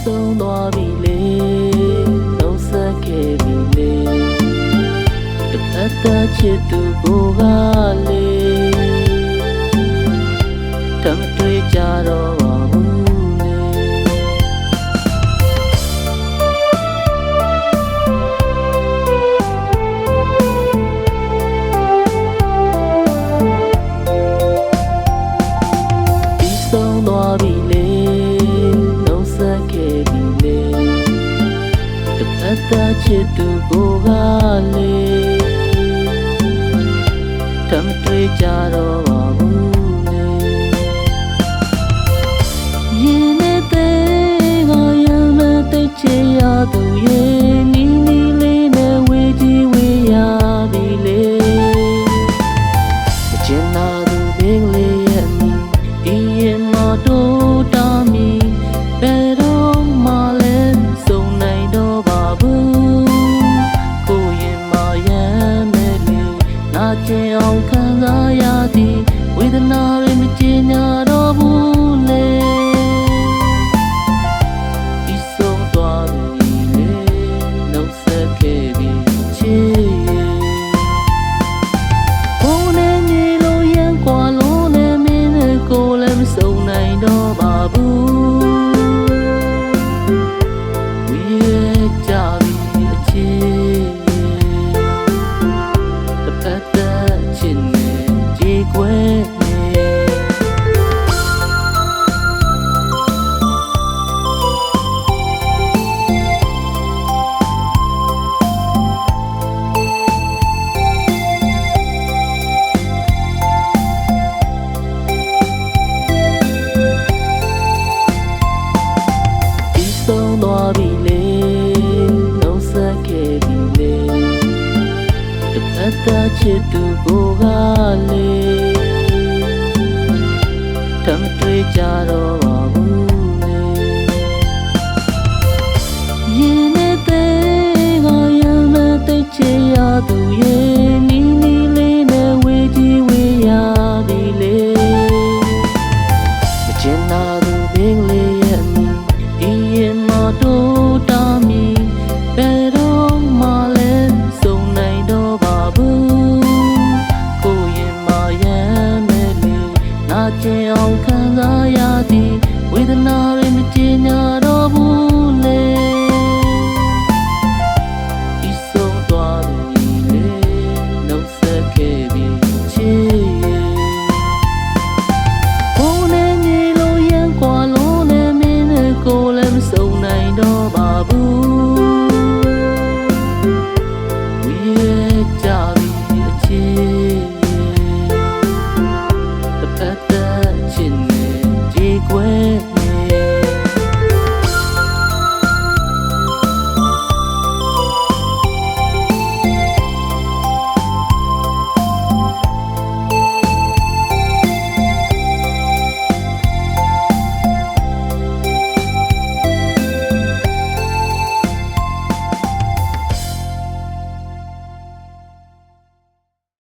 ဆုံးသွားပြီလေလုံးဆက်ခဲ့ပြီလေတစ်ဖက်သက်ချစ်သူကိုကလေတမတွေ့ကြတော့ပါဘူးလေပြီးဆုံးသွားပြီလေလုံးဆက်ခဲ့ပြီလေတစ်ဖက်သက်ချစ်သူကိုကလေတမတွေ့ကြတော့ပါဘူးလေရင်နဲ့တဲ့ကရမသိချင်ရသူရဲ့နီးနီးလေးနဲ့ဝေးကြီးဝေးရပြီလေမချင်တာသူဘင်းလေးရဲ့အမိဒီရင်မတို့တာမီဘယ်တော့မှလည်းစုံနိုင်တော့ပါဘူးကိုရင်မရမ်းမဲ့လေနာကျင်အောင်ခံစားရသည်ဝေဒနာတွေမကျင်ညာတော့ဘူးလေဒီဆုံးသွားပြီလေနှုတ်ဆက်ခဲ့ပြီချစ်ဘုံနဲ့မြေလိုရန်ကွာလို့နဲ့မင်းနဲ့ကိုလည်းမစုံနိုင်တော့ပါဘူးဝေးကြပြီအချစ်တစ်ဖက်သက်ချစ်နေကြေကွဲဆုံးသွားပြီလေလုံးဆက်ခဲ့ပြီလေတစ်ဖက်သက်ချစ်သူကိုကလေတမတွေ့ကြတော့ပါဘူးလေရင်နဲ့တဲ့ကရမသိချင်ရသူရဲ့နီးနီးလေးနဲ့ဝေးကြီးဝေးရပြီလေမချင်တာ